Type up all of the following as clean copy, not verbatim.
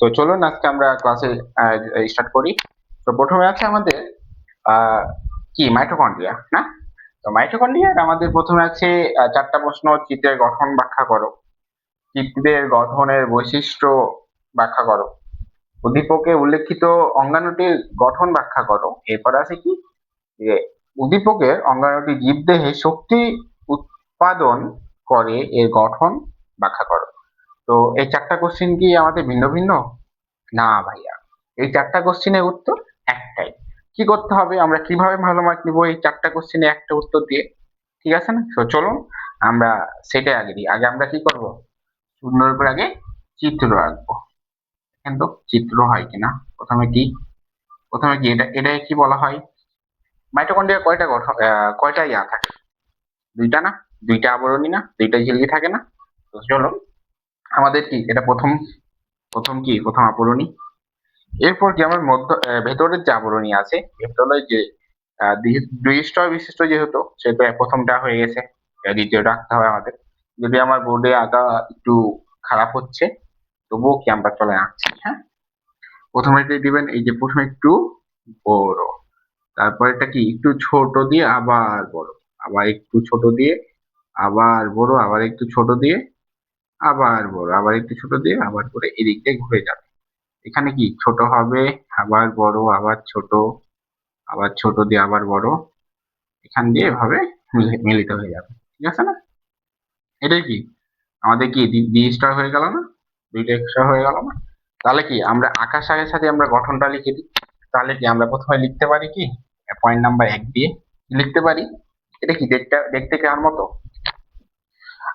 তো চলুন আজকে আমরা ক্লাসে স্টার্ট করি। তো প্রথমে আছে আমাদের আহ কি মাইটোকন্ড্রিয়া না? তো মাইটোকন্ড্রিয়ার আমাদের প্রথমে আছে চারটা প্রশ্ন। চিত্রের গঠন ব্যাখ্যা করো, চিত্রের গঠনের বৈশিষ্ট্য ব্যাখ্যা করো, উদ্দীপকে উল্লেখিত অঙ্গাণুটির গঠন ব্যাখ্যা করো। এরপর আছে কি যে উদ্দীপকের অঙ্গাণুটি জীবদেহে শক্তি উৎপাদন করে, এর গঠন ব্যাখ্যা করো। তো এই চারটা কোশ্চেন কি আমাদের ভিন্ন ভিন্ন? না ভাইয়া, এই চারটা কোশ্চেনের উত্তর একটাই। কি করতে হবে, আমরা কিভাবে ভালো মার্ক নিবো এই চারটা কোশ্চেনে একটা উত্তর দিয়ে? ঠিক আছে না? তো চলুন আমরা সেটাই আগে দিই। আগে আমরা কি করব, সুন্দর করে আগে চিত্র আঁকবো। কিন্তু চিত্র হয় কিনা, প্রথমে কি এটা কি বলা হয়? মাইটোকন্ড্রিয়া কয়টা গঠন, কয়টা ইয়া থাকে? দুইটা না? দুইটা আবরণী না? দুইটা ঝিল্লি থাকে না? তো চলুন আমাদের কি এটা প্রথম আবরণী। এরপর কি আমার ভেতরের যে আবরণী আছে, ভেতরের যে দুই স্তর বিশিষ্ট যেহেতু, সেহেতু প্রথমটা হয়ে গেছে, দ্বিতীয়টা আঁকতে হবে আমাদের। যদি আমার বোর্ডে আঁকা একটু খারাপ হচ্ছে, তবুও কি আমরা চলে আঁকছি। হ্যাঁ, প্রথমে কি দিবেন, এই যে প্রথমে একটু বড়, তারপর এটা কি একটু ছোট দিয়ে আবার বড়, আবার একটু ছোট দিয়ে আবার বড়, আবার একটু ছোট দিয়ে আবার বড়, আবার একটু ছোট দিয়ে আবার বড়, এদিক দিয়ে ঘুরে যাবে। এখানে কি ছোট হবে, আবার বড়, আবার ছোট, আবার ছোট দিয়ে আবার বড়, এখান দিয়ে এভাবে মিলিত হয়ে যাবে। ঠিক আছে না? এটাই কি আমাদের কি দ্বি স্টার হয়ে গেল না? দুইটা এক্সট্রা হয়ে গেল না? তাহলে কি আমরা আঁকার সাথে সাথে আমরা গঠনটা লিখে দিই। তাহলে কি আমরা প্রথমে লিখতে পারি কি, পয়েন্ট নাম্বার 1 দিয়ে লিখতে পারি, এটা কি দেখতে দেখতে কার মতো?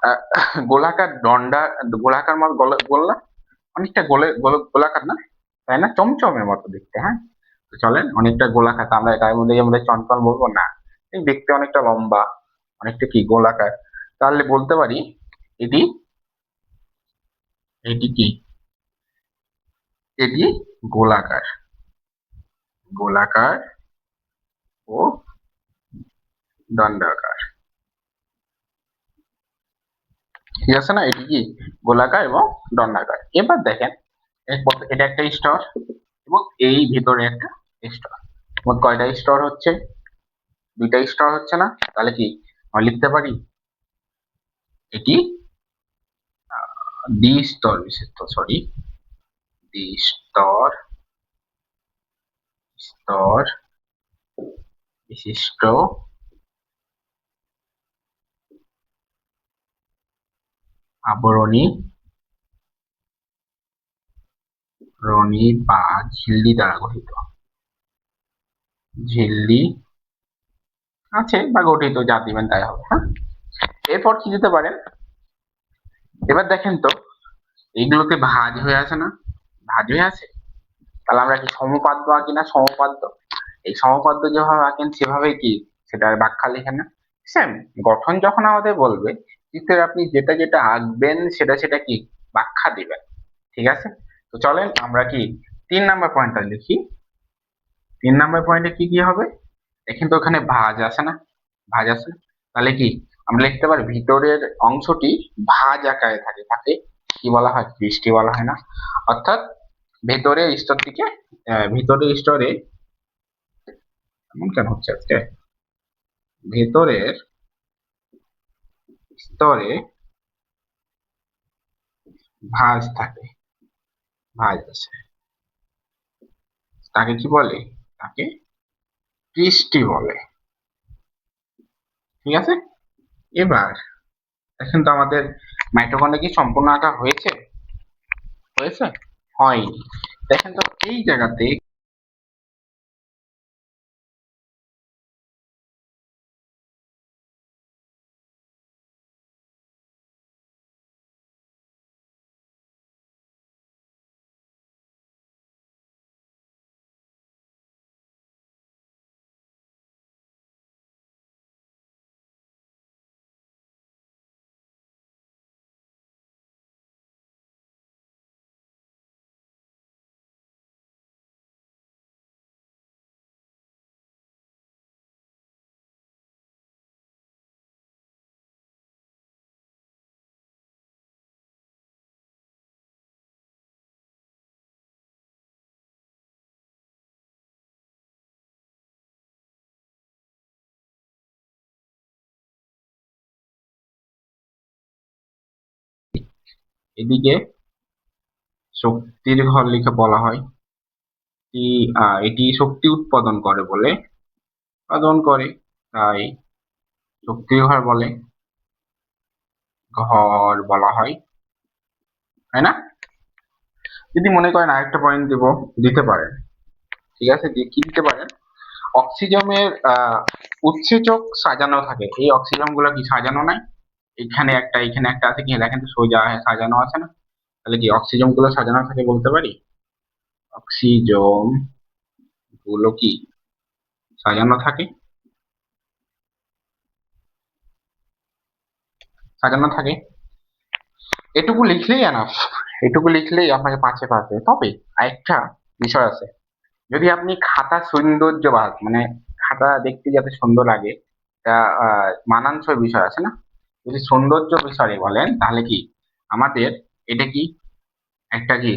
আহ, গোলাকার দণ্ডা, গোলাকার মত গোল্লা, অনেকটা গোলাকার না? তাই না? চমচমের মতো দেখতে। হ্যাঁ, তো চলেন অনেকটা গোলাকার, তো আমরা এটার মধ্যে আমরা চঞ্চল বলবো না, এই দেখতে অনেকটা লম্বা, অনেকটা কি গোলাকার। তাহলে বলতে পারি এটি এটি কি এটি গোলাকার, গোলাকার ও দণ্ডাকার। ঠিক আছে না? এটি কি গোলাকার এবং দণ্ডাকার। এবার দেখেন এটা একটা স্তর এবং এই ভিতরে একটা স্তর। মোট কয়টা স্তর হচ্ছে? দুইটা স্তর হচ্ছে না? তাহলে কি আমরা লিখতে পারি এটি দ্বিস্তর বিশিষ্ট, সরি, দ্বিস্তর স্তর বিশিষ্ট আবরণী বা ঝিল্লি দ্বারা গঠিত, ঝিল্লি আছে বা গঠিত, যা দিবেন তাই হবে। হ্যাঁ, এরপর কি দিতে পারেন? এবার দেখেন তো এইগুলোতে ভাঁজ হয়ে আছে না? ভাঁজ হয়ে আছে। তাহলে আমরা কি সমপাদ্য আঁকি না? সমপাদ্য, এই সমপাদ্য যেভাবে আঁকেন সেভাবে কি সেটার ব্যাখ্যা লিখেন না? সেম গঠন যখন আমাদের বলবে, চিত্রের আপনি যেটা যেটা আঁকবেন সেটা সেটা কি ব্যাখ্যা দিবেন। ঠিক আছে? তো চলেন আমরা কি 3 নাম্বার পয়েন্টটা লিখি। 3 নাম্বার পয়েন্টে কি কি হবে? দেখেন তো ওখানে ভাঁজ আছে না? ভাঁজ আছে। তাহলে কি আমরা লিখতে পারি ভিতরের অংশটি ভাঁজ আকারে থাকে, তাকে কি বলা হয়? পৃষ্ঠি বলা হয় না? অর্থাৎ ভেতরের স্তরটিকে ভিতরের স্তরে, এমন কেন হচ্ছে আজকে, ভেতরের স্তরে ভাঁজ থাকে, ভাঁজ আছে, তাকে কি বলে? তাকে পৃষ্ঠি বলে। ঠিক আছে? এবার দেখেন তো আমাদের মাইটোকন্ড্রিয়া কি সম্পূর্ণ আঁকা হয়েছে? হয়েছে? হয়নি। দেখেন তো এই জায়গাতে এদিকে শক্তির ঘর লিখে বলা হয় কি এটি শক্তি উৎপাদন করে বলে উৎপাদন করে, তাই শক্তির ঘর বলে, ঘর বলা হয়, তাই না? যদি মনে করেন আরেকটা পয়েন্ট দিতে পারেন, ঠিক আছে, কি দিতে পারেন, অক্সিজমের উৎসেচক সাজানো থাকে, এই অক্সিজেন গুলো কি সাজানো নাই? এখানে একটা আছে কি, দেখেন তো সোজা সাজানো আছে না? তাহলে কি অক্সিজেন গুলো সাজানো থাকে বলতে পারি? অক্সিজেন গুলো কি সাজানো থাকে? সাজানো থাকে। এটুকু লিখলেই এনাফ, এটুকু লিখলেই আপনাকে পাঁচে পাবে। তবে আরেকটা বিষয় আছে, যদি আপনি খাতা সৌন্দর্য মানে খাতা দেখতে যাতে সুন্দর লাগে, তা মানানসই বিষয় আছে না? যদি সৌন্দর্য বিষয়ে বলেন তাহলে কি আমাদের এটা কি একটা কি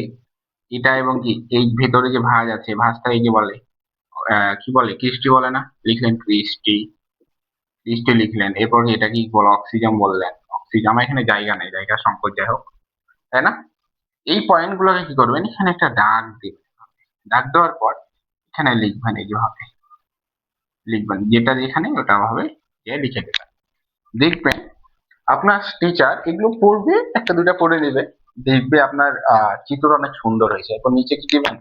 এটা এবং কি এই ভেতরে যে ভাঁজ আছে, ভাঁজটা এই যে বলে কি বলে, কৃষ্টি বলে না? লিখলেন কৃষ্টি, কৃষ্টি লিখলেন, এরপর এটা কি বলে, অক্সিজেন বললেন, অক্সিজেন, আমার এখানে জায়গা নেই, জায়গা সংকট, যাই হোক, তাই না? এই পয়েন্ট গুলোকে কি করবেন, এখানে একটা দাগ দিবেন, দাগ দেওয়ার পর এখানে লিখবেন, এই যেভাবে লিখবেন, যেটা যেখানে ওটা ভাবে লিখে দেবেন। দেখবেন আপনার টিচার এগুলো পড়বে, একটা দুটা পড়ে নেবে, দেখবে আপনার চিত্র অনেক সুন্দর হয়েছে। এরপর নিচে কি দিবেন,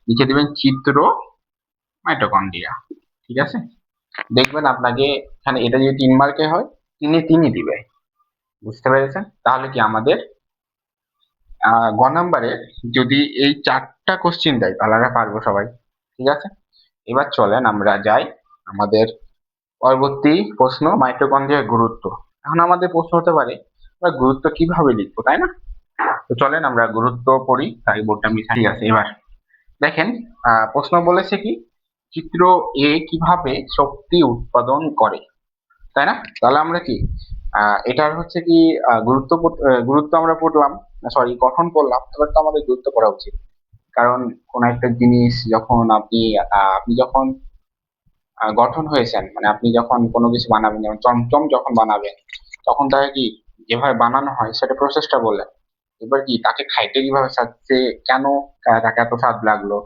নিচে দিবেন চিত্র মাইটোকন্ড্রিয়া, ঠিক আছে? দেখবেন আপনাকে এখানে এটা যদি 3 মার্কে হয়, তিনি দিবে। বুঝতে পেরেছেন? তাহলে কি আমাদের গ নাম্বারের যদি এই 4টা কোশ্চিন দেয় তাহলে আমরা পারবো সবাই, ঠিক আছে? এবার চলেন আমরা যাই আমাদের পরবর্তী প্রশ্ন, মাইটোকন্ড্রিয়ার গুরুত্ব। এখন আমাদের প্রশ্ন হতে পারে আমরা গুরুত্ব কিভাবে লিখবো, তাই না? তো চলেন আমরা গুরুত্ব পড়ি, তাই বোর্ডটা মিশাই। ঠিক আছে, এবার দেখেন প্রশ্ন বলেছে কি, চিত্র এ কিভাবে শক্তি উৎপাদন করে, তাই না? তাহলে আমরা কি এটার হচ্ছে কি গুরুত্ব আমরা পড়লাম, সরি গঠন পড়লাম, এবার তো আমাদের গুরুত্ব পড়া উচিত। কারণ কোন একটা জিনিস যখন আপনি যখন গঠন হয়েছেন, মানে আপনি যখন কোনো কিছু বানাবেন, যেমন চমচম যখন বানাবেন, তখন তাকে কি যেভাবে বানানো হয় সেটা প্রসেসটা বললেন। এবার কি তাকে খাইতে কিভাবে সাজছে, কেন তাকে এত স্বাদ লাগলো,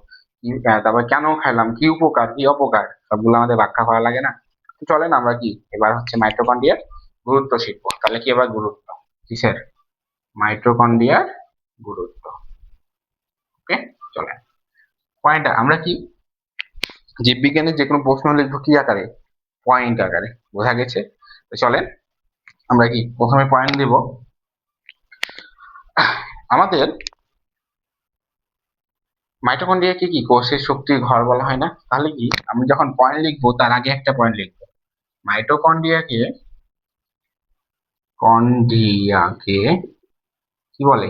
তারপর কেন খাইলাম, কি উপকার কি অপকার, সবগুলো আমাদের ব্যাখ্যা করা লাগে না? তো চলেন আমরা কি এবার হচ্ছে মাইটোকন্ড্রিয়ার গুরুত্ব শিখবো। তাহলে কি এবার গুরুত্ব কিসের, মাইটোকন্ড্রিয়ার গুরুত্ব। ওকে, চলেন পয়েন্ট আমরা কি জীববিজ্ঞানের যে কোনো প্রশ্ন লিখবো কি আকারে, পয়েন্ট আকারে, বোঝা গেছে? তো চলেন আমরা কি প্রথমে পয়েন্ট দেব। আমাদের মাইটোকন্ড্রিয়াকে কি কোষের শক্তির ঘর বলা হয় না? তাহলে কি আমি যখন পয়েন্ট লিখবো তার আগে একটা পয়েন্ট লিখবো, মাইটোকন্ড্রিয়াকে কন্ড্রিয়াকে কি বলে,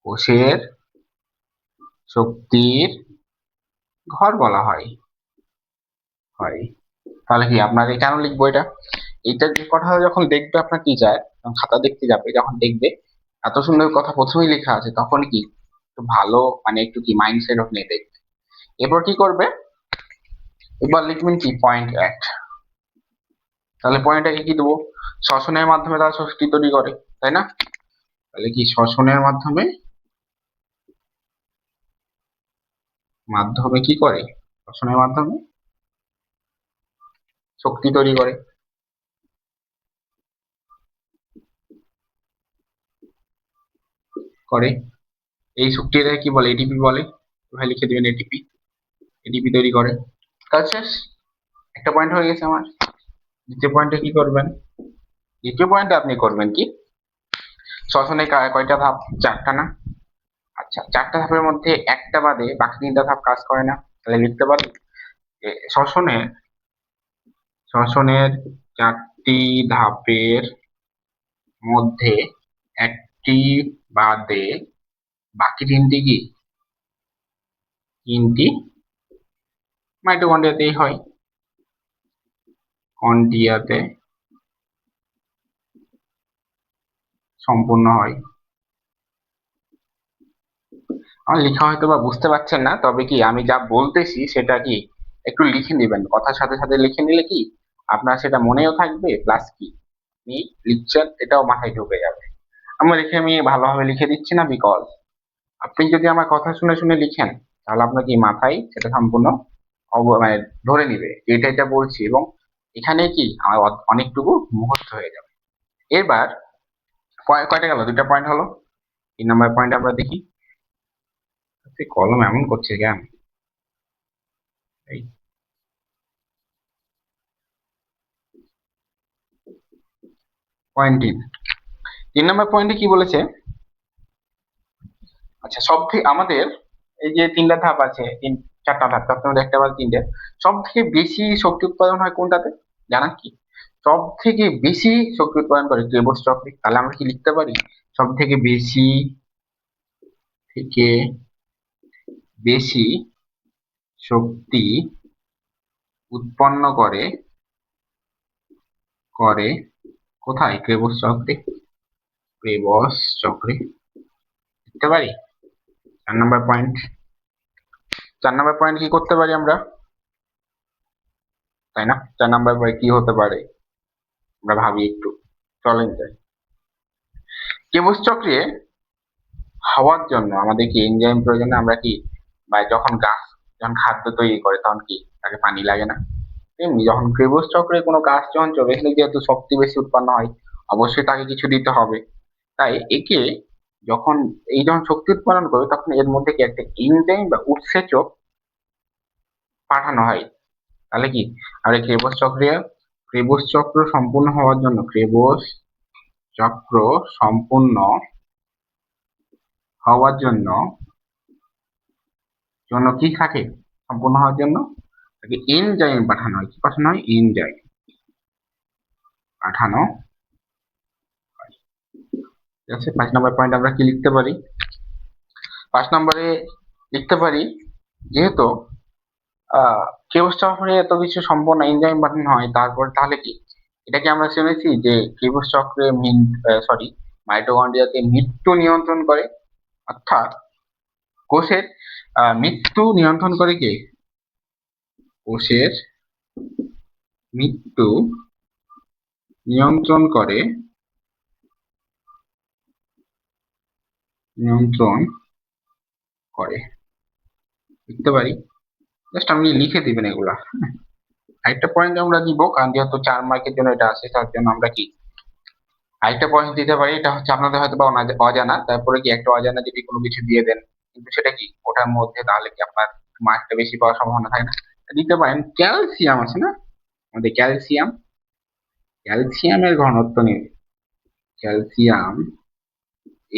কোষের শক্তির ঘর বলা হয়। হয় তাহলে কি আপনাকে কেন লিখবো এটা, এইটার যে কথা যখন দেখবে আপনার টিচার, খাতা দেখতে যাবে, যখন দেখবে এত সুন্দর কথা প্রথমেই লেখা আছে, তখন কি একটু ভালো, মানে একটু কি মাইন্ডসেট অফ নিয়ে দেখবে। এরপর কি করবে, এবার লিখবেন কি পয়েন্ট 1। তাহলে পয়েন্টটাকে কি দেবো, শ্বসনের মাধ্যমে তারা শক্তি তৈরি করে, তাই না? তাহলে কি শ্বসনের মাধ্যমে মাধ্যমে কি করে, শ্বসনের মাধ্যমে শক্তি তৈরি করে। করে এই শক্তিটাকে কি বলে, এটিপি বলে। ভাই লিখে দিবেন এটিপি, এটিপি তৈরি করে। কাজ শেষ, একটা পয়েন্ট হয়ে গেছে আমার। দ্বিতীয় পয়েন্টে কি করবেন, দ্বিতীয় পয়েন্টে আপনি করবেন কি, শ্বসনে কয়টা ধাপ, 4টা না? আচ্ছা, 4টা ধাপের মধ্যে একটা বাদে বাকি 3টা ধাপ কাজ করে না, তাহলে লিখতে পারি যে শ্বসনের 4টি ধাপের মধ্যে একটি বাদে বাকি 3টি কি, 3টি মাইটোকন্ড্রিয়াতেই হয়, কন্ড্রিয়াতে সম্পূর্ণ হয়। আমার লেখা হয়তো বা বুঝতে পারছেন না, তবে কি আমি যা বলতেছি সেটা কি একটু লিখে নেবেন, কথার সাথে সাথে লিখে নিলে কি আপনার সেটা মনেও থাকবে, প্লাস কি আপনি লিখছেন এটাও মাথায় ঢুকে যাবে। আমি ভালোভাবে লিখে দিচ্ছি না, বিকজ আপনি যদি আমার কথা শুনে শুনে লিখেন তাহলে আপনার কি মাথায় সেটা সম্পূর্ণ মানে ধরে নিবে এটা এটা বলছি, এবং এখানে কি আমার অনেকটুকু মুখস্থ হয়ে যাবে। এবার কয়টা গেল? 2টা পয়েন্ট হলো। 3 নম্বর পয়েন্ট আমরা দেখি। কলম এমন করছে কেন? এই পয়েন্ট 3 নম্বর পয়েন্টে কি বলেছে? আচ্ছা, সব থেকে আমাদের এই যে 3টা ধাপ আছে, 4টা ধাপ, তার মধ্যে একটা বা 3টে, সব থেকে বেশি শক্তি উৎপাদন হয় কোনটাতে জানান কি? সব থেকে বেশি শক্তি উৎপাদন করে ক্রেবস চক্রে। তাহলে আমরা কি লিখতে পারি? সব থেকে থেকে বেশি শক্তি উৎপন্ন করে করে কোথায়? ক্রেবস চক্রে। ক্রেবস চক্রে লিখতে পারি। 4 নম্বর পয়েন্ট। 4 নম্বর পয়েন্ট কি করতে পারি আমরা, তাই না? 4 নম্বর পয়েন্ট কি হতে পারে আমরা ভাবি একটু, চলেন যাই। ক্রেবস চক্রে হওয়ার জন্য আমাদের কি এনজাইম প্রয়োজন? আমরা কি বা যখন গাছ যখন খাদ্য তৈরি করে তখন কি তাকে পানি লাগে না? তেমনি যখন ক্রেবস চক্রে কোনো গাছ যখন চলে, এখানে যেহেতু শক্তি বেশি উৎপন্ন হয়, অবশ্যই তাকে কিছু দিতে হবে। তাই একে যখন যখন শক্তি উৎপাদন করবে তখন এর মধ্যে কি একটা এনজাইম বা উৎসেচক পাঠানো হয়। তাহলে কি আমরা ক্রেবস চক্র সম্পূর্ণ হওয়ার জন্য চক্র সম্পূর্ণ হওয়ার জন্য জন্য কি থাকে? সম্পূর্ণ হওয়ার জন্য তাকে এনজাইম পাঠানো হয়। কি পাঠানো হয়? এনজাইম পাঠানো হয়। ঠিক আছে, 5 নম্বর পয়েন্ট আমরা কি লিখতে পারি? 5 নম্বরে লিখতে পারি, যেহেতু ক্রেবস চক্রে এত কিছু সম্পূর্ণ এনজাইম পাঠানো হয়, তারপর তাহলে কি এটাকে আমরা শুনেছি যে ক্রেবস চক্রে মাইটোকন্ড্রিয়াতে মৃত্যু নিয়ন্ত্রণ করে, অর্থাৎ কোষের মৃত্যু নিয়ন্ত্রণ করে কে? কোষের মৃত্যু নিয়ন্ত্রণ করে লিখতে পারি। জাস্ট আপনি লিখে দিবেন এগুলা। আরেকটা পয়েন্ট আমরা দিব, কারণ যেহেতু 4 মার্কের জন্য এটা আসে, তার জন্য আমরা কি আরেকটা পয়েন্ট দিতে পারি। এটা হচ্ছে আপনাদের হয়তো বা অজানা, তারপরে কি একটা অজানা যদি কোনো কিছু দিয়ে দেন, কিন্তু সেটা কি ওটার মধ্যে, তাহলে কি আপনার মার্কটা বেশি পাওয়ার সম্ভাবনা থাকে না? দিতে পারেন ক্যালসিয়াম আছে না আমাদের, ক্যালসিয়ামের ঘনত্ব নিয়ে, ক্যালসিয়াম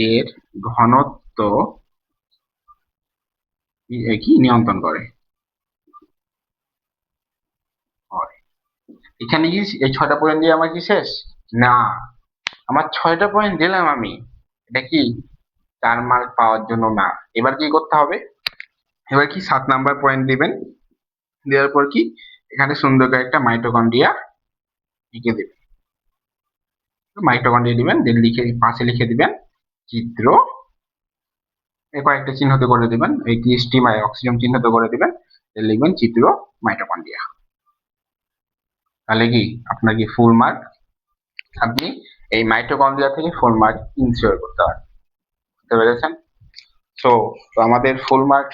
এর ঘনত্ব কি নিয়ন্ত্রণ করে হয়। এখানে কি এই 6টা পয়েন্ট দিয়ে আমার কি শেষ? না, আমার 6টা পয়েন্ট দিলাম আমি, এটা কি 4 মার্ক পাওয়ার জন্য না। এবার কি করতে হবে? এবার কি 7 নম্বর পয়েন্ট দিবেন। দেওয়ার পর কি এখানে সুন্দর করে একটা মাইটোকন্ড্রিয়া লিখে দিবেন। মাইটোকন্ড্রিয়া দিবেন, দেন পাশে লিখে দিবেন চিত্র, কয়েকটা চিহ্নিত করে দিবেন, এই টিএসটি অক্সিজেন চিহ্নিত করে দিবেন, লিখবেন চিত্র মাইটোকন্ড্রিয়া। তাহলে কি আপনার কি ফুল মার্ক, আপনি এই মাইটোকন্ড্রিয়া থেকে ফুল মার্ক ইনশিওর করতে পারেন। বুঝতে পেরেছেন? তো আমাদের ফুল মার্ক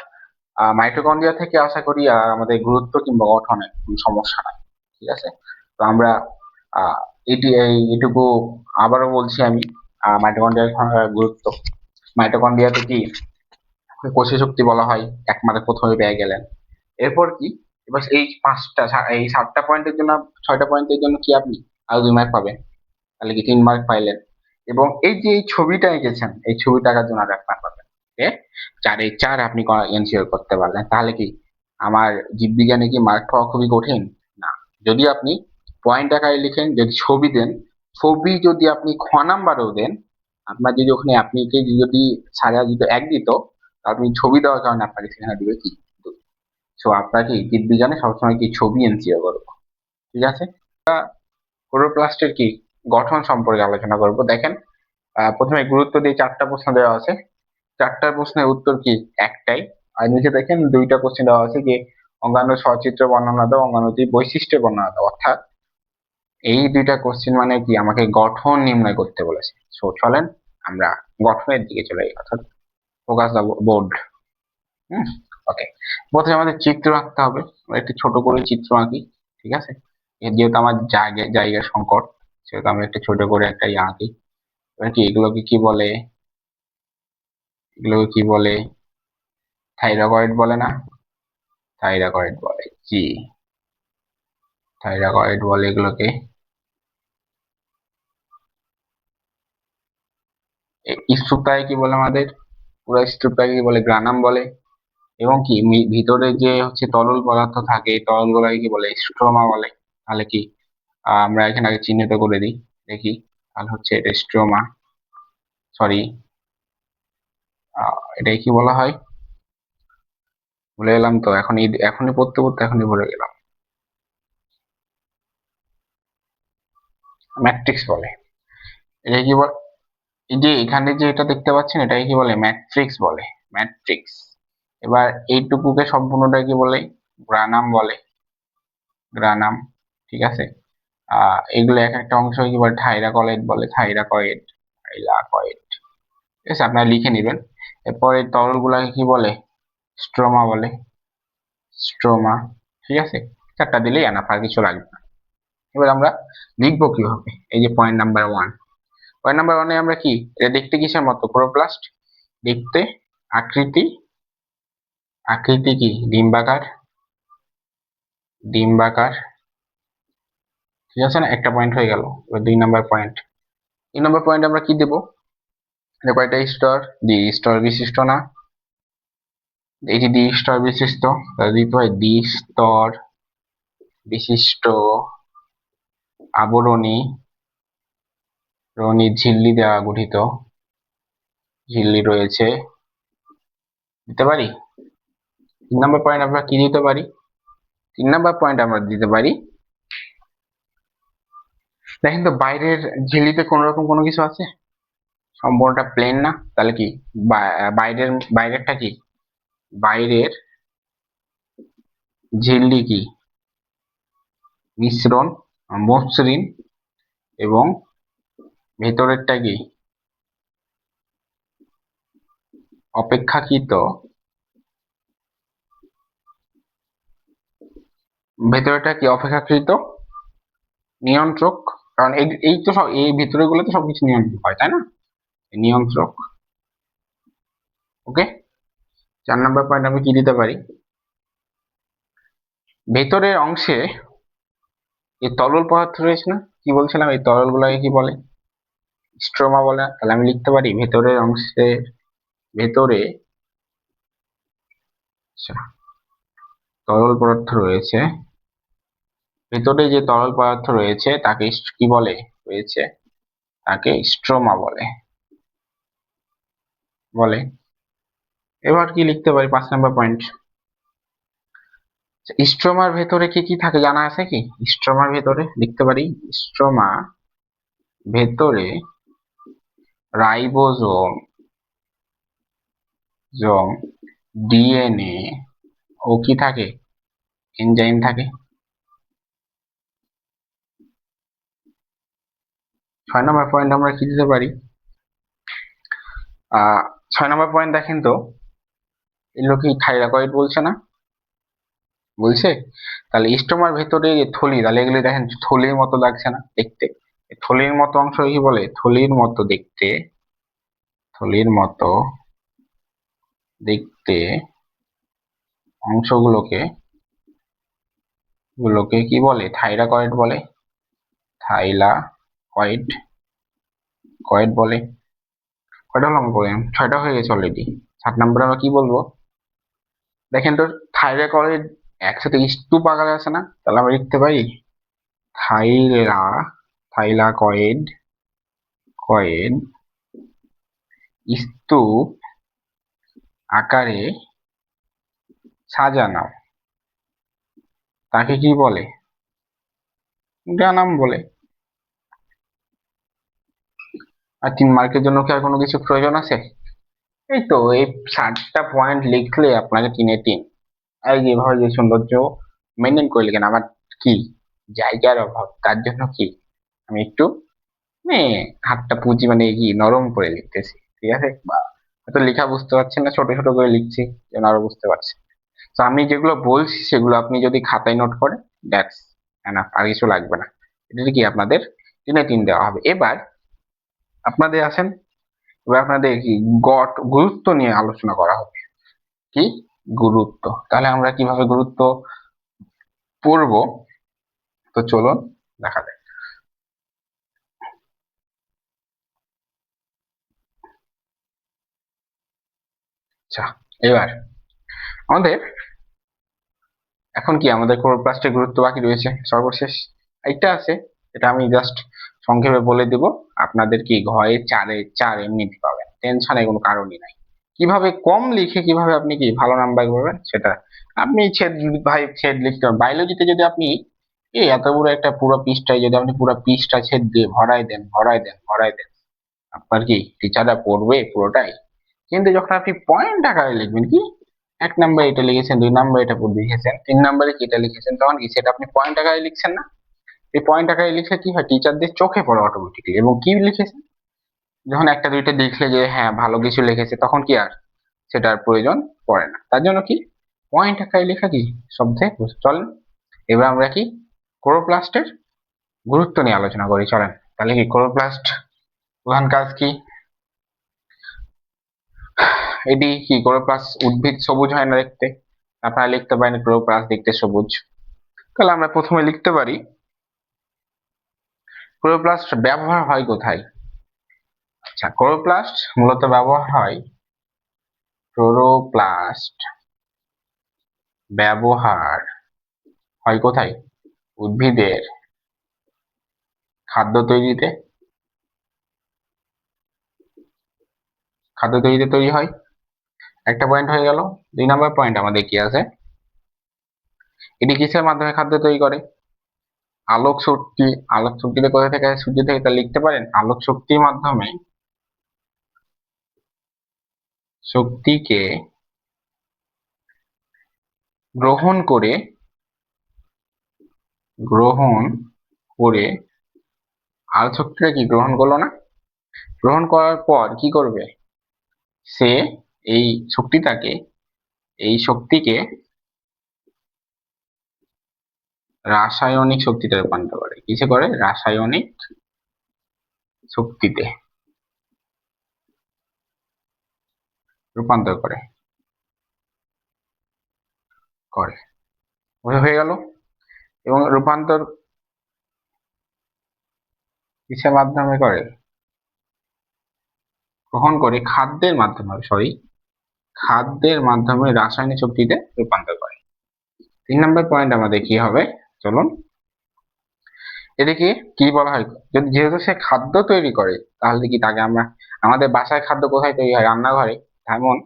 মাইটোকন্ড্রিয়া থেকে আশা করি আমাদের গুরুত্ব কিংবা গঠনের কোনো সমস্যা নাই। ঠিক আছে, তো আমরা এটুকু আবারও বলছি আমি, মাইটোকন্ড্রিয়ার গুরুত্ব। মাইটোকন্ড্রিয়াতে কি কোষে শক্তি বলা হয়, একমাত্র প্রথমে পেয়ে গেলেন। এরপর কি, এবার এই 7টা পয়েন্টের জন্য, 6টা পয়েন্টের জন্য কি আপনি আরো 2 মার্ক পাবেন, তাহলে কি 3 মার্ক পাইলেন। এবং এই যে এই ছবিটা এঁকেছেন, এই ছবিটা আঁকার জন্য আর 1 মার্ক পাবেন। 4-4 আপনি এনশিওর করতে পারলেন। তাহলে কি আমার জীববিজ্ঞানে কি মার্ক পাওয়া খুবই কঠিন না? যদি আপনি পয়েন্ট আকারে লিখেন, যদি ছবি দেন, ছবি যদি আপনি খ নাম্বারও দেন, আপনার যদি ওখানে আপনি যদি সারা যদি 1 দিত, আপনি ছবি দেওয়ার কারণে আপনাকে সেখানে দিবে কি 2। সো আপনাকে জীববিজ্ঞানে সবসময় কি ছবি এনসিওর করবো। ঠিক আছে, ক্লোরোপ্লাস্টের কি গঠন সম্পর্কে আলোচনা করব। দেখেন, প্রথমে গুরুত্ব দিয়ে 4টা প্রশ্ন দেওয়া আছে, 4টা প্রশ্নের উত্তর কি একটাই। আর নিচে দেখেন 2টা কোশ্চেন দেওয়া আছে যে অঙ্গাণু সচিত্র বর্ণনা দাও, অঙ্গাণুটির বৈশিষ্ট্য বর্ণনা দাও। অর্থাৎ এই 2টা কোশ্চেন মানে কি আমাকে গঠন নির্ণয় করতে বলেছে। সো চলেন আমরা গঠনের দিকে চলে যাই, অর্থাৎ ফোকাস দ্য বোর্ড। ওকে, প্রথমে আমাদের চিত্র আঁকতে হবে। আমরা একটি ছোট করে চিত্র আঁকি, ঠিক আছে। যেহেতু আমার জায়গার সংকট, সেহেতু আমরা একটু ছোট করে একটা আঁকি। এবার কি এগুলোকে কি বলে? এগুলোকে কি বলে? থাইরয়েড বলে না? থাইরয়েড বলে, জি, থাইরয়েড বলে এগুলোকে। স্তূপটাকে কি বলে আমাদের? পুরো স্তূপটাকে কি বলে? গ্রানাম বলে। এবং কি ভিতরে যে হচ্ছে তরল পদার্থ থাকে, এই তরল গুলাকে কি বলে? স্ট্রোমা বলে। তাহলে কি আমরা এখানে আগে চিহ্নিত করে দিই, দেখি। তাহলে হচ্ছে এটা স্ট্রোমা, সরি, এটাই কি বলা হয়? ভুলে গেলাম তো, এখনই পড়তে পড়তে এখনই ভুলে গেলাম। ম্যাট্রিক্স বলে। এটা কি বলে? এই যে এখানে যে এটা দেখতে পাচ্ছেন, এটাকে কি বলে? ম্যাট্রিক্স বলে, ম্যাট্রিক্স। এবার এইটুকুকে সম্পূর্ণটা কি বলে? গ্রানাম বলে, গ্রানাম, ঠিক আছে। এগুলো এক একটা অংশ কি বলে? থাইরাকয়েড বলে, থাইরাকয়েড, থাইলাকয়েড, ঠিক আছে, আপনারা লিখে নেবেন। এরপরে তরল গুলাকে কি বলে? স্ট্রোমা বলে, স্ট্রোমা, ঠিক আছে। চারটা দিলেই এনাফ, আর কিছু লাগবে না। এবার আমরা লিখবো কিভাবে? এই যে পয়েন্ট নাম্বার 1, পয়েন্ট নাম্বার 1 এ আমরা কি, এটা দেখতে কিসের মতো? ক্লোরোপ্লাস্ট দেখতে। আকৃতি, আকৃতি কি? ডিম্বাকার, ডিম্বাকার, ঠিক আছে না? একটা পয়েন্ট হয়ে গেল। এবার 2 নম্বর পয়েন্ট, 2 নম্বর পয়েন্ট আমরা কি দেবো? কয়টা স্তর? দ্বি-স্তর বিশিষ্ট না? এটি দ্বি-স্তর বিশিষ্ট, তাহলে দিতে হয় দ্বি-স্তর বিশিষ্ট আবরণী, ঝিল্লি দ্বারা গঠিত, ঝিল্লি রয়েছে, দিতে পারি। 3 নম্বর পয়েন্ট আমরা কি দিতে পারি? 3 নম্বর পয়েন্ট আমরা দিতে পারি, দেখেন তো বাইরের ঝিল্লিতে কোন রকম কোনো কিছু আছে? সম্পূর্ণটা প্লেন না, তাহলে কি বাইরেরটা কি? বাইরের ঝিল্লি কি? মিশ্রণ, মসৃণ, এবং ভেতরেরটা কি? অপেক্ষাকৃত, ভেতরেরটা কি? অপেক্ষাকৃত নিয়ন্ত্রক। কারণ এই তো সব, এই ভিতরে গুলো তো সবকিছু নিয়ন্ত্রণ হয়, তাই না? নিয়ন্ত্রক। ওকে, 4 নম্বর পয়েন্ট আমি কি দিতে পারি? ভেতরের অংশে এই তরল পদার্থ রয়েছে না? কি বলছিলাম, এই তরল গুলাকে কি বলে? স্ট্রোমা বলে। তাহলে আমি লিখতে পারি ভেতরের অংশে, ভেতরে আচ্ছা, তরল পদার্থ রয়েছে, ভেতরে যে তরল পদার্থ রয়েছে তাকে কি বলে? রয়েছে, তাকে স্ট্রোমা বলে, বলে। এবার কি লিখতে পারি? 5 নম্বর পয়েন্ট, স্ট্রোমার ভেতরে কি কি থাকে জানা আছে কি? স্ট্রোমার ভেতরে লিখতে পারি, স্ট্রোমা ভেতরে রাইবোজোম, ডিএনএ ও কি থাকে? এনজাইম থাকে। 6 নম্বর পয়েন্ট আমরা কি দিতে পারি? 6 নম্বর পয়েন্ট দেখেন তো, এগুলো কি থাইরয়েড বলছে না? বলছে। তাহলে স্টোমার ভেতরে যে থলি, তাহলে এগুলি দেখেন থলির মতো লাগছে না দেখতে? থলির মতো অংশ কি বলে? থলির মতো দেখতে, থলির মতো দেখতে অংশগুলোকে, কি বলে? থাইরাকয়েড বলে, থাইলাকয়েড, কয়েড বলে। কয়টা হলো আমার বলেন? 6টা হয়ে গেছে অলরেডি। 7 নম্বরে আমরা কি বলবো? দেখেন তো, থাইরাকয়েড একসাথে স্তূপ আকারে আছে না? তাহলে আমরা লিখতে পারি থাইলা, থাইলাকয়েড, কয়েড স্তূপ আকারে সাজানো, তাকে কি বলে? গ্রানাম বলে। আর 3 মার্কের জন্য কি আর কোনো কিছু প্রয়োজন আছে? এই তো, এই 7টা পয়েন্ট লিখলে আপনাকে 3-এ 3। আর যেভাবে যে সৌন্দর্য মেনটেন করে লিখেন, আমার কি জায়গার অভাব, তার জন্য কি আমি একটু মানে হাতটা পুঁজি মানে কি নরম করে লিখতেছি, ঠিক আছে? বা হয়তো লেখা বুঝতে পারছেন না, ছোট ছোট করে লিখছি যেন আরো বুঝতে পারছি। তো আমি যেগুলো বলছি সেগুলো আপনি যদি খাতায় নোট করেন, দ্যাটস এনাফ, আর কিছু লাগবে না। এটা কি আপনাদের 3-এ 3 দেওয়া হবে। এবার আপনাদের আসেন, এবার আপনাদের কি গুরুত্ব নিয়ে আলোচনা করা হবে। কি গুরুত্ব? তাহলে আমরা কিভাবে গুরুত্ব পড়বো, তো চলুন দেখা যাক। আচ্ছা, এবার আমাদের এখন কি আমাদের ক্লোরোপ্লাস্টের গুরুত্ব বাকি রয়েছে সর্বশেষ একটা আছে, এটা আমি জাস্ট সংক্ষেপে বলে দিব। আপনাদের কি ঘয়ে 4-এ 4 এমনিতে পাবেন, টেনশনের কোনো কারণই নাই। কিভাবে কম লিখে কিভাবে আপনি কি ভালো নাম্বার পাবেন সেটা আপনি ছেদ, ভাই ছেদ লিখতে হবে। বায়োলজিতে যদি আপনি এই এত বড় একটা পুরো পৃষ্ঠায় যদি আপনি পুরো পৃষ্ঠা ছেদ দিয়ে ভরাই দেন ভরাই দেন ভরাই দেন, আপনার কি টিচাররা পড়বে পুরোটাই? কিন্তু যখন আপনি পয়েন্ট আকারে লিখবেন, কি 1 নম্বরে এটা লিখেছেন, 2 নম্বরে এটা লিখেছেন, 3 নম্বরে কি এটা লিখেছেন, তখন কি সেটা আপনি পয়েন্ট আকারে লিখছেন না? এই পয়েন্ট আকারে লিখলে কি হয়, টিচারদের চোখে পড়ে অটোমেটিকলি, এবং কি লিখেছেন যখন একটা দুইটা দেখলে যে হ্যাঁ ভালো কিছু লিখেছে, তখন কি আর সেটার প্রয়োজন পড়ে না। তার জন্য কি পয়েন্ট আকারে লেখা কি সবথেকে চলেন। এবার আমরা কি ক্লোরোপ্লাস্টের গুরুত্ব নিয়ে আলোচনা করি, চলেন। তাহলে কি ক্লোরোপ্লাস্ট প্রধান কাজ কি? এটি কি ক্লোরোপ্লাস্ট, উদ্ভিদ সবুজ হয় না দেখতে, আপনারা লিখতে পারেন ক্লোরোপ্লাস্ট দেখতে সবুজ। তাহলে আমরা প্রথমে লিখতে পারি ক্লোরোপ্লাস্ট ব্যবহার হয় কোথায়। আচ্ছা, ক্লোরোপ্লাস্ট মূলত ব্যবহার হয়, ক্লোরোপ্লাস্ট ব্যবহার হয় কোথায়? উদ্ভিদের খাদ্য তৈরিতে, খাদ্য তৈরিতে তৈরি হয়, একটা পয়েন্ট হয়ে গেল। 2 নম্বর পয়েন্ট আমাদের কি আছে, এটি কিসের মাধ্যমে খাদ্য তৈরি করে? আলোক শক্তি। আলোক শক্তিটা কোথা থেকে আসে? সূর্য থেকে। তা লিখতে পারেন আলোক শক্তির মাধ্যমে, শক্তিকে গ্রহণ করে, গ্রহণ করে আলোক শক্তিটা কি গ্রহণ করলো না? গ্রহণ করার পর কি করবে সে? এই শক্তিটাকে, এই শক্তিকে রাসায়নিক শক্তিতে রূপান্তর করে। কিসে করে? রাসায়নিক শক্তিতে রূপান্তর করে, করে হয়ে গেল। এবং রূপান্তর কিসের মাধ্যমে করে? গ্রহণ করে খাদ্যের মাধ্যমে, সরি, খাদ্যের মাধ্যমে রাসায়নিক শক্তিতে রূপান্তর করে। 3 নম্বর পয়েন্ট আমাদের কি হবে, চলুন। এদিকে কি বলা হয়, যদি যেহেতু সে খাদ্য তৈরি করে, তাহলে কি তাকে আমরা, আমাদের বাসায় খাদ্য কোথায় তৈরি হয়? রান্নাঘরে, তেমন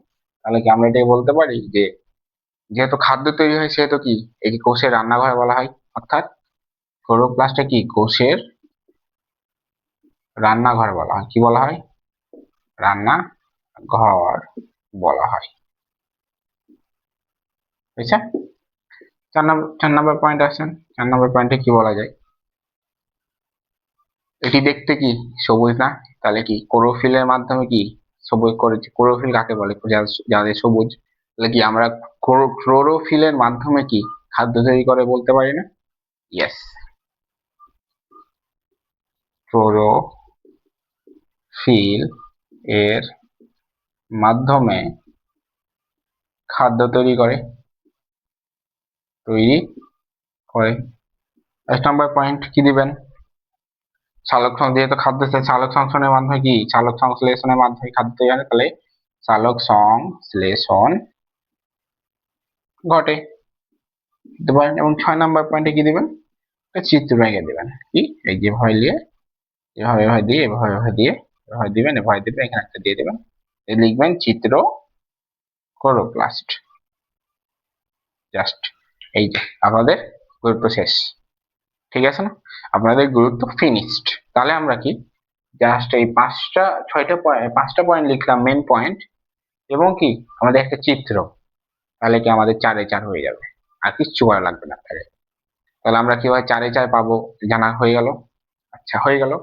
তাহলে কি আমরা এটাই বলতে পারি যে যেহেতু খাদ্য তৈরি হয় সেহেতু কি একে কোষের রান্নাঘর বলা হয়। অর্থাৎ ক্লোরোপ্লাস্টে কি কোষের রান্নাঘর বলা হয়। কি বলা হয়? রান্নাঘর বলা হয়। বুঝছে? 4 নম্বর পয়েন্ট আসেন। 4 নম্বর পয়েন্টে কি বলা যায়, এটি দেখতে কি সবুজ না? তাহলে কি ক্লোরোফিলের মাধ্যমে কি সবুজ করেছে? ক্লোরোফিল কাকে বলে? যাদের সবুজ, তাহলে কি আমরা ক্লোরোফিলের মাধ্যমে কি খাদ্য তৈরি করে বলতে পারি না? ইয়েস, ক্লোরোফিল এর মাধ্যমে খাদ্য তৈরি করে। 1 নম্বর পয়েন্ট কি দিবেন? সালোক যেহেতু খাদ্য, সালোক সংশ্লেষণের মাধ্যমে কি, সালোক সংশ্লেষণের মাধ্যমে খাদ্য তৈরি হয়, তাহলে সালোক সংশ্লেষণ ঘটে, দিতে পারেন। এবং 6 নম্বর পয়েন্টে কি দিবেন? একটা চিত্র এঁকে দিবেন। কি এই যে ভয় দিয়ে, এভাবে এভাবে দিয়ে, এভাবে এভাবে দিয়ে, এভাবে দিবেন, এভাবে দিবেন, এখানে একটা দিয়ে দিবেন, লিখবেন চিত্র ক্লোরোপ্লাস্ট। জাস্ট এই যে আপনাদের গুরুত্ব শেষ, ঠিক আছে না? আপনাদের গুরুত্ব ফিনিশড। তাহলে আমরা কি জাস্ট এই 5টা পয়েন্ট লিখলাম, মেন পয়েন্ট, এবং কি আমাদের একটা চিত্র, তাহলে কি আমাদের 4-এ 4 হয়ে যাবে, আর কিচ্ছু করা লাগবে না। তাহলে আমরা কিভাবে 4-এ 4 পাবো জানা হয়ে গেল। আচ্ছা, হয়ে গেল।